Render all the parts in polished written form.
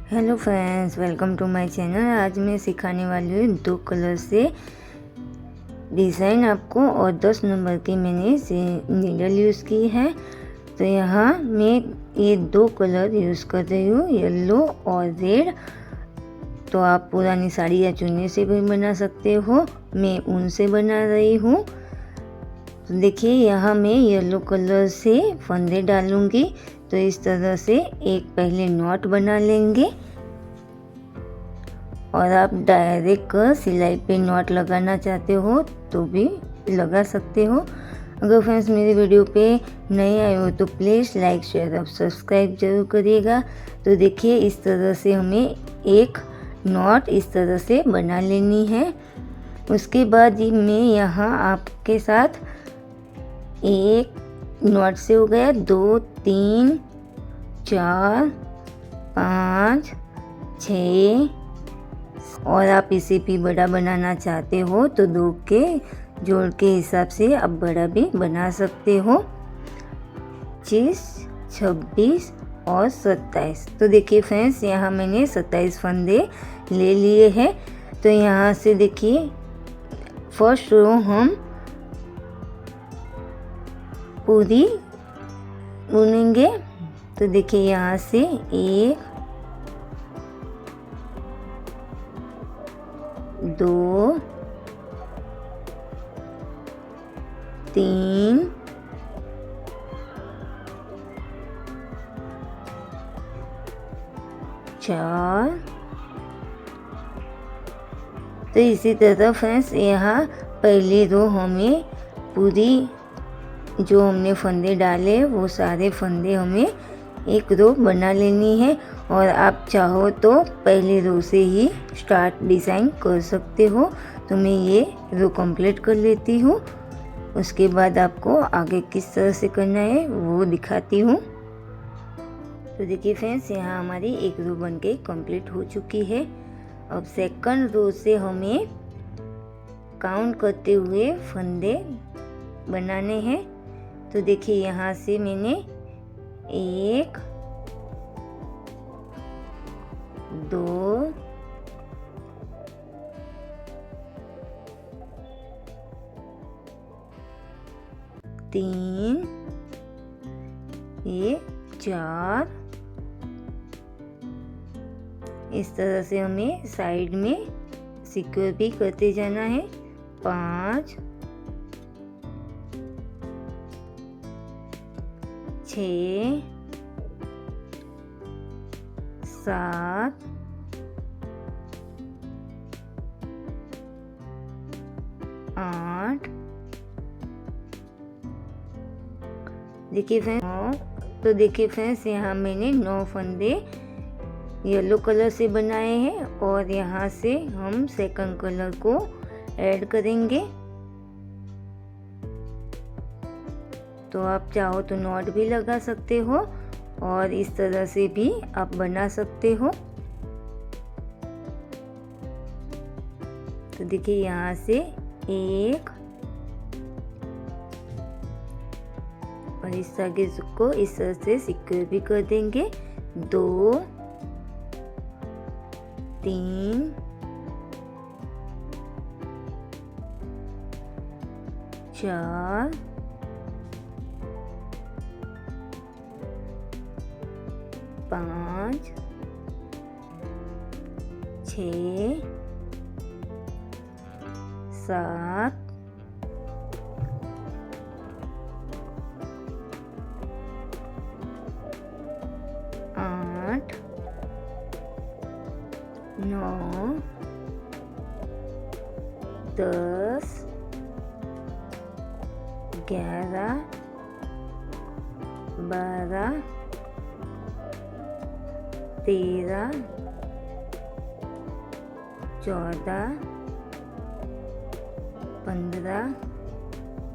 Hello friends, welcome to my channel. आज मैं सिखाने वाली हूँ 2 कलर से डिज़ाइन आपको, और 10 नंबर की मैंने नीडल यूज़ की है। तो यहाँ मैं ये 2 कलर यूज़ कर रही हूँ, येलो और रेड। तो आप पुरानी साड़ी या चुन्नी से भी बना सकते हो, मैं ऊन से बना रही हूँ। तो देखिए यहाँ मैं येलो कलर से फंदे डालूँगी। तो इस तरह से एक पहले नॉट बना लेंगे, और आप डायरेक्ट सिलाई पे नॉट लगाना चाहते हो तो भी लगा सकते हो। अगर फ्रेंड्स मेरी वीडियो पे नए आए हो तो प्लीज़ लाइक शेयर और सब्सक्राइब जरूर करिएगा। तो देखिए इस तरह से हमें एक नॉट इस तरह से बना लेनी है। उसके बाद मैं यहाँ आपके साथ एक नॉट से हो गया 2 3 4 5 6, और आप इसे भी बड़ा बनाना चाहते हो तो 2 के जोड़ के हिसाब से आप बड़ा भी बना सकते हो। 25, 26 और 27। तो देखिए फ्रेंड्स यहाँ मैंने 27 फंदे ले लिए हैं। तो यहाँ से देखिए फर्स्ट रो हम पूरी बुनेंगे। तो देखिए यहाँ से 1 2 3 4। तो इसी तरह फ्रेंड्स यहाँ पहली रो हमें पूरी जो हमने फंदे डाले वो सारे फंदे हमें एक रो बना लेनी है। और आप चाहो तो पहली रो से ही स्टार्ट डिज़ाइन कर सकते हो। तो मैं ये रो कंप्लीट कर लेती हूँ, उसके बाद आपको आगे किस तरह से करना है वो दिखाती हूँ। तो देखिए फ्रेंड्स यहाँ हमारी एक रो बनके कंप्लीट हो चुकी है। अब सेकंड रो से हमें काउंट करते हुए फंदे बनाने हैं। तो देखिए यहाँ से मैंने 1 2 3 ये 4, इस तरह से हमें साइड में सिक्योर भी करते जाना है। 5 6 7 8। देखिए फ्रेंड्स, तो देखिए फ्रेंड्स यहाँ मैंने 9 फंदे येलो कलर से बनाए हैं, और यहाँ से हम सेकंड कलर को ऐड करेंगे। तो आप चाहो तो नॉट भी लगा सकते हो, और इस तरह से भी आप बना सकते हो। तो देखिए यहाँ से 1, और इस आगे को इस तरह से सिक्योर भी कर देंगे। 2 3 4 5 6 7 8 9 10 11 12 13 14 15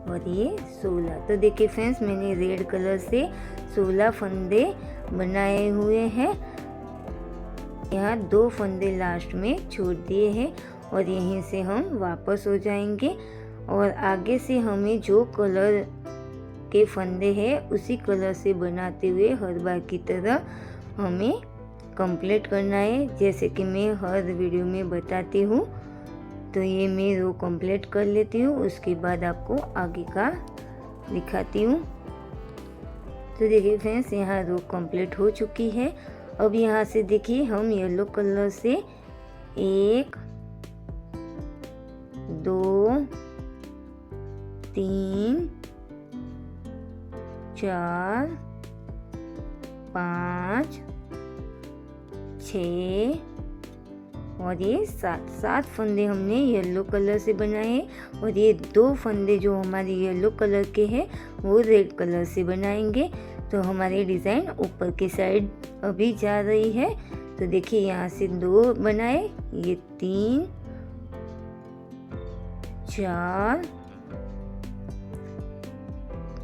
और ये 16। तो देखिए फ्रेंड्स मैंने रेड कलर से 16 फंदे बनाए हुए हैं। यहाँ 2 फंदे लास्ट में छोड़ दिए हैं, और यहीं से हम वापस हो जाएंगे। और आगे से हमें जो कलर के फंदे हैं उसी कलर से बनाते हुए हर बार की तरह हमें कंप्लीट करना है, जैसे कि मैं हर वीडियो में बताती हूँ। तो ये मैं रो कंप्लीट कर लेती हूँ, उसके बाद आपको आगे का दिखाती हूँ। तो देखिए फ्रेंड्स, यहाँ रो कंप्लीट हो चुकी है। अब यहाँ से देखिए हम येलो कलर से 1 2 3 4 5 6 और ये 7 फंदे हमने येलो कलर से बनाए, और ये 2 फंदे जो हमारे येलो कलर के हैं वो रेड कलर से बनाएंगे। तो हमारी डिज़ाइन ऊपर की साइड अभी जा रही है। तो देखिए यहाँ से 2 बनाए, ये 3 4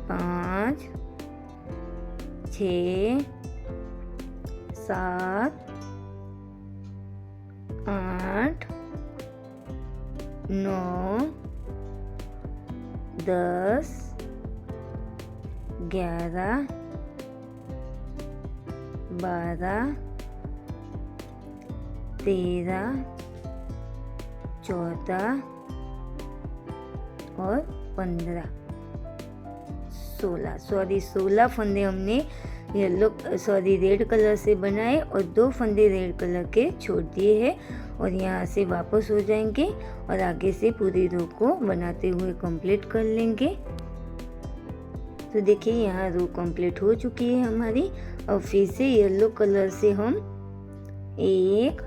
5 6 7 8 9 10 11 12 13 14 और 15 16 फंदे हमने रेड कलर से बनाए और 2 फंदे रेड कलर के छोड़ दिए हैं। और यहाँ से वापस हो जाएंगे और आगे से पूरी रो को बनाते हुए कंप्लीट कर लेंगे। तो देखिए यहाँ रो कंप्लीट हो चुकी है हमारी। अब फिर से येलो कलर से हम 1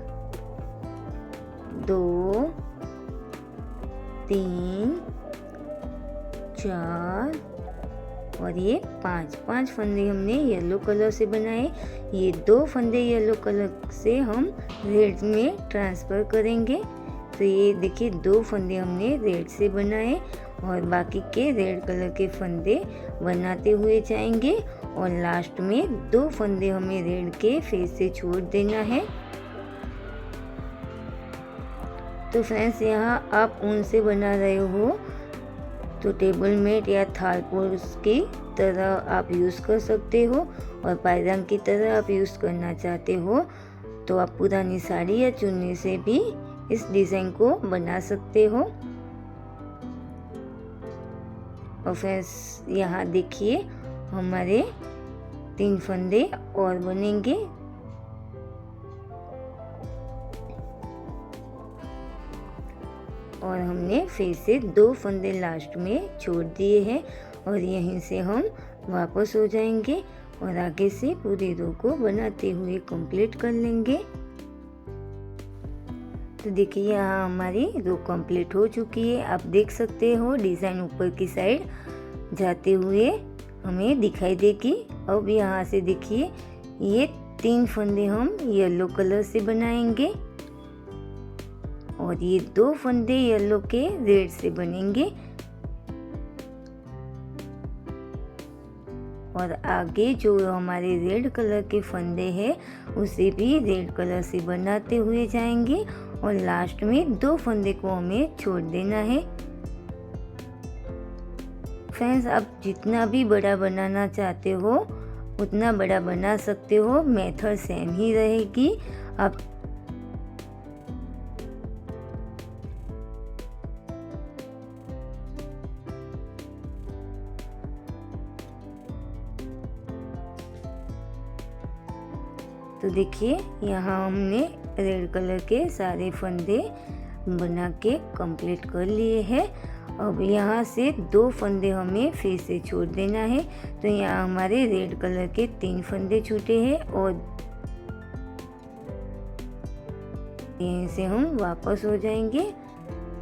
2 3 4 और ये 5 फंदे हमने येलो कलर से बनाए। ये 2 फंदे येलो कलर से हम रेड में ट्रांसफ़र करेंगे। तो ये देखिए 2 फंदे हमने रेड से बनाए और बाकी के रेड कलर के फंदे बनाते हुए जाएंगे, और लास्ट में 2 फंदे हमें रेड के फिर से छोड़ देना है। तो फ्रेंड्स, यहाँ आप ऊन से बना रहे हो तो टेबल मेट या थालपोस की तरह आप यूज़ कर सकते हो, और पायदान की तरह आप यूज़ करना चाहते हो तो आप पुरानी साड़ी या चुन्नी से भी इस डिज़ाइन को बना सकते हो। और फ्रेंड्स, यहाँ देखिए हमारे 3 फंदे और बनेंगे। और हमने फिर से 2 फंदे लास्ट में छोड़ दिए हैं, और यहीं से हम वापस हो जाएंगे और आगे से पूरी रो को बनाते हुए कंप्लीट कर लेंगे। तो देखिए यहाँ हमारी रो कंप्लीट हो चुकी है। आप देख सकते हो डिज़ाइन ऊपर की साइड जाते हुए हमें दिखाई देगी। अब यहाँ से देखिए ये 3 फंदे हम येलो कलर से बनाएंगे और ये 2 फंदे येलो के रेड से बनेंगे, और आगे जो हमारे रेड कलर के फंदे हैं उसे भी रेड कलर से बनाते हुए जाएंगे, और लास्ट में 2 फंदे को हमें छोड़ देना है। फ्रेंड्स, आप जितना भी बड़ा बनाना चाहते हो उतना बड़ा बना सकते हो, मेथड सेम ही रहेगी। आप तो देखिए यहाँ हमने रेड कलर के सारे फंदे बना के कंप्लीट कर लिए हैं। अब यहाँ से 2 फंदे हमें फिर से छोड़ देना है। तो यहाँ हमारे रेड कलर के 3 फंदे छूटे हैं, और यहीं से हम वापस हो जाएंगे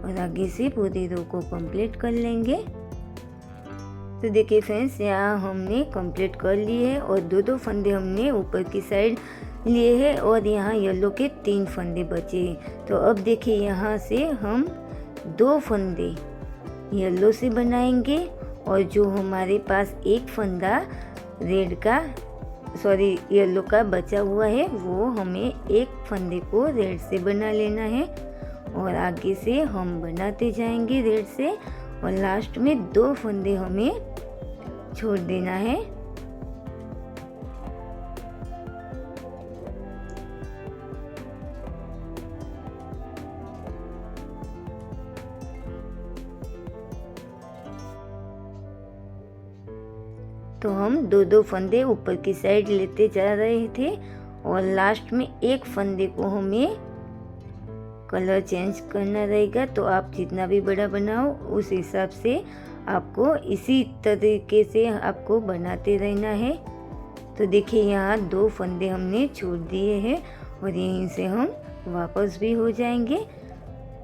और आगे से पूरी रो को कंप्लीट कर लेंगे। तो देखिए फ्रेंड्स, यहाँ हमने कंप्लीट कर लिए हैं और 2 फंदे हमने ऊपर की साइड लिए हैं, और यहाँ येलो के 3 फंदे बचे हैं। तो अब देखिए यहाँ से हम 2 फंदे येलो से बनाएंगे, और जो हमारे पास एक फंदा येलो का बचा हुआ है वो हमें एक फंदे को रेड से बना लेना है, और आगे से हम बनाते जाएंगे रेड से, और लास्ट में 2 फंदे हमें छोड़ देना है। तो हम दो दो फंदे ऊपर की साइड लेते जा रहे थे और लास्ट में एक फंदे को हमें कलर चेंज करना रहेगा। तो आप जितना भी बड़ा बनाओ उस हिसाब से आपको इसी तरीके से आपको बनाते रहना है। तो देखिए यहाँ दो फंदे हमने छोड़ दिए हैं और यहीं से हम वापस भी हो जाएंगे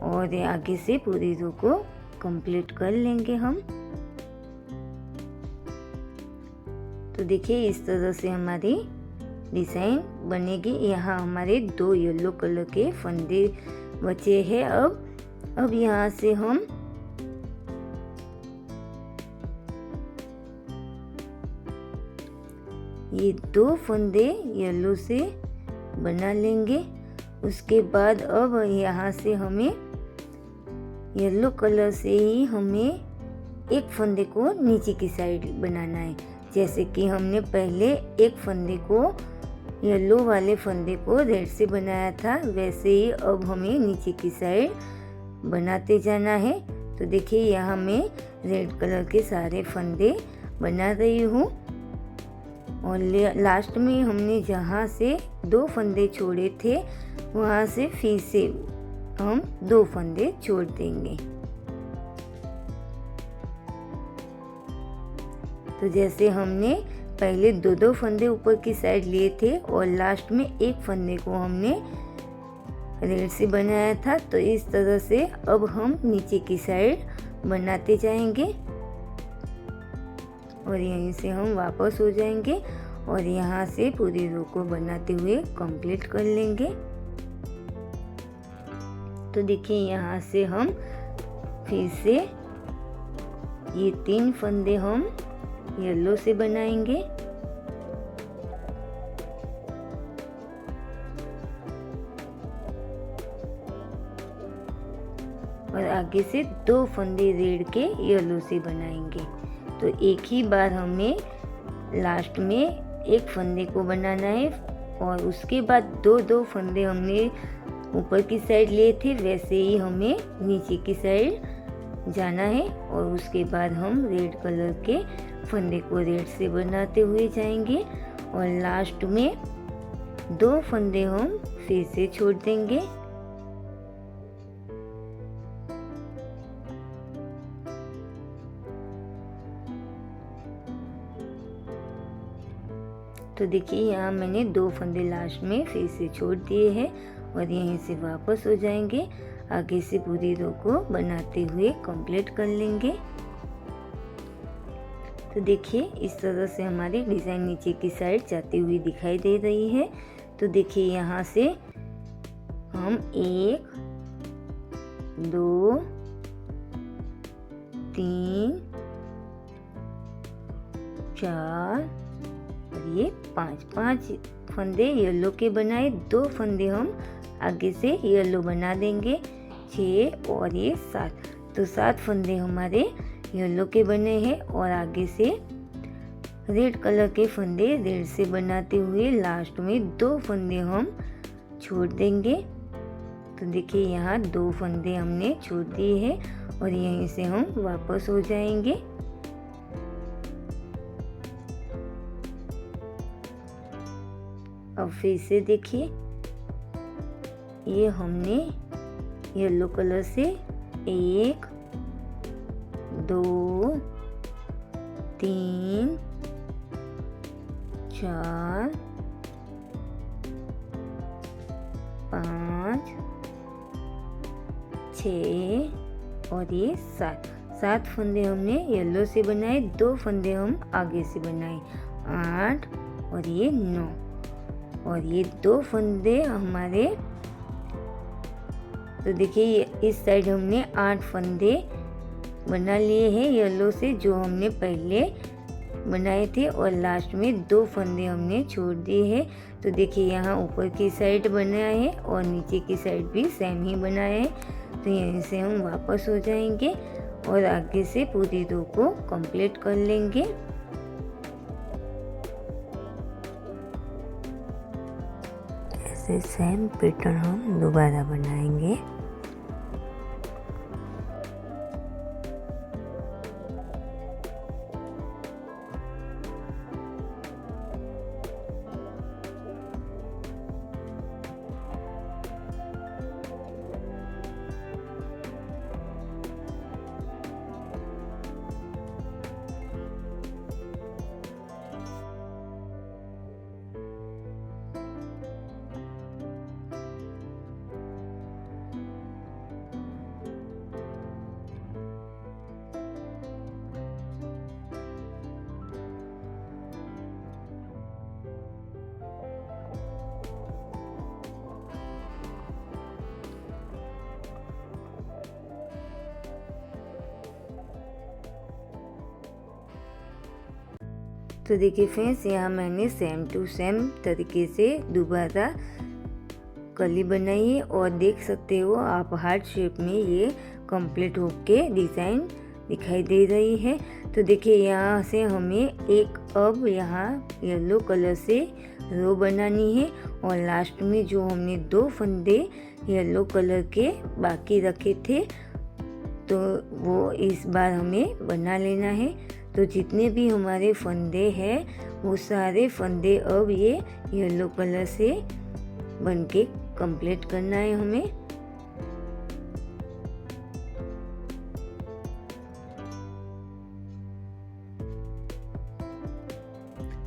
और आगे से पूरी रो को कंप्लीट कर लेंगे हम। तो देखिए इस तरह से हमारी डिज़ाइन बनेगी। यहाँ हमारे दो येलो कलर के फंदे बचे हैं। अब यहाँ से हम ये दो फंदे येलो से बना लेंगे। उसके बाद अब यहाँ से हमें येलो कलर से ही हमें एक फंदे को नीचे की साइड बनाना है। जैसे कि हमने पहले एक फंदे को येलो वाले फंदे को रेड से बनाया था, वैसे ही अब हमें नीचे की साइड बनाते जाना है। तो देखिए यहाँ मैं रेड कलर के सारे फंदे बना रही हूँ और लास्ट में हमने जहाँ से दो फंदे छोड़े थे वहाँ से फिर से हम दो फंदे छोड़ देंगे। तो जैसे हमने पहले दो दो फंदे ऊपर की साइड लिए थे और लास्ट में एक फंदे को हमने रेड से बनाया था, तो इस तरह से अब हम नीचे की साइड बनाते जाएंगे और यहीं से हम वापस हो जाएंगे और यहाँ से पूरी रो को बनाते हुए कंप्लीट कर लेंगे। तो देखिए यहाँ से हम फिर से ये तीन फंदे हम येलो से बनाएंगे और आगे से दो फंदे रेड के येलो से बनाएंगे। तो एक ही बार हमें लास्ट में एक फंदे को बनाना है और उसके बाद दो दो फंदे हमने ऊपर की साइड लिए थे, वैसे ही हमें नीचे की साइड जाना है और उसके बाद हम रेड कलर के फंदे को रेड से बनाते हुए जाएंगे और लास्ट में दो फंदे हम फिर से छोड़ देंगे। तो देखिए यहाँ मैंने दो फंदे लास्ट में फिर से छोड़ दिए हैं और यहीं से वापस हो जाएंगे। आगे से पूरी रो को बनाते हुए कंप्लीट कर लेंगे। तो देखिए इस तरह से हमारी डिज़ाइन नीचे की साइड जाती हुई दिखाई दे रही है। तो देखिए यहाँ से हम 1 2 3 4 और ये 5 फंदे येलो के बनाए, दो फंदे हम आगे से येलो बना देंगे। 6 और ये 7, तो 7 फंदे हमारे येलो के बने हैं और आगे से रेड कलर के फंदे रेड से बनाते हुए लास्ट में दो फंदे हम छोड़ देंगे। तो देखिए यहाँ दो फंदे हमने छोड़ दिए हैं और यहीं से हम वापस हो जाएंगे। अब फिर से देखिए ये हमने येलो कलर से 1 2 3 4 5 6 और ये 7 फंदे हमने येलो से बनाए, दो फंदे हम आगे से बनाए। 8 और ये 9 और ये दो फंदे हमारे। तो देखिए इस साइड हमने 8 फंदे बना लिए हैं येलो से जो हमने पहले बनाए थे और लास्ट में दो फंदे हमने छोड़ दिए हैं। तो देखिए यहाँ ऊपर की साइड बनाया है और नीचे की साइड भी सेम ही बनाया है। तो यहीं से हम वापस हो जाएंगे और आगे से पूरी रो को कंप्लीट कर लेंगे। ऐसे सेम पैटर्न हम दोबारा बनाएंगे। तो देखिए फ्रेंड्स, यहाँ मैंने सेम टू सेम तरीके से दोबारा कली बनाई है और देख सकते हो आप हार्ट शेप में ये कंप्लीट होके डिज़ाइन दिखाई दे रही है। तो देखिए यहाँ से हमें एक अब यहाँ येलो कलर से रो बनानी है और लास्ट में जो हमने 2 फंदे येलो कलर के बाकी रखे थे तो वो इस बार हमें बना लेना है। तो जितने भी हमारे फंदे हैं वो सारे फंदे अब ये येलो कलर से बनके कंप्लीट करना है हमें।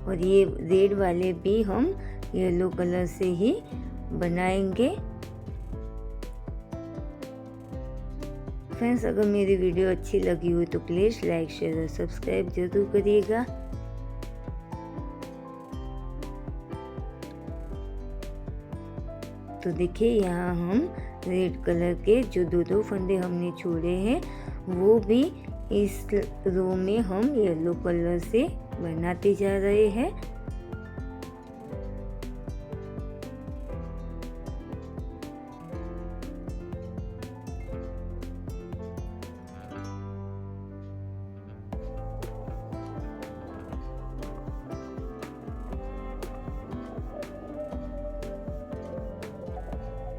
और ये रेड वाले भी हम येलो कलर से ही बनाएंगे। फ्रेंड्स, अगर मेरी वीडियो अच्छी लगी हो तो प्लीज़ लाइक शेयर और सब्सक्राइब जरूर करिएगा। तो देखिए यहाँ हम रेड कलर के जो 2 फंदे हमने छोड़े हैं वो भी इस रो में हम येलो कलर से बनाते जा रहे हैं।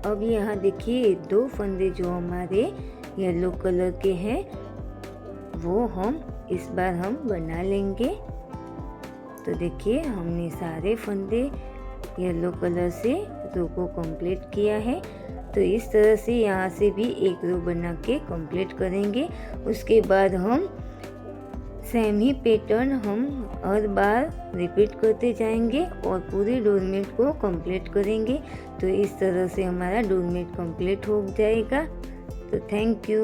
अब यहाँ देखिए 2 फंदे जो हमारे येलो कलर के हैं वो हम इस बार हम बना लेंगे। तो देखिए हमने सारे फंदे येलो कलर से रो को कंप्लीट किया है। तो इस तरह से यहाँ से भी एक रो बना के कंप्लीट करेंगे। उसके बाद हम सेम ही पैटर्न हम हर बार रिपीट करते जाएंगे और पूरे डोरमेट को कंप्लीट करेंगे। तो इस तरह से हमारा डोरमेट कंप्लीट हो जाएगा। तो थैंक यू।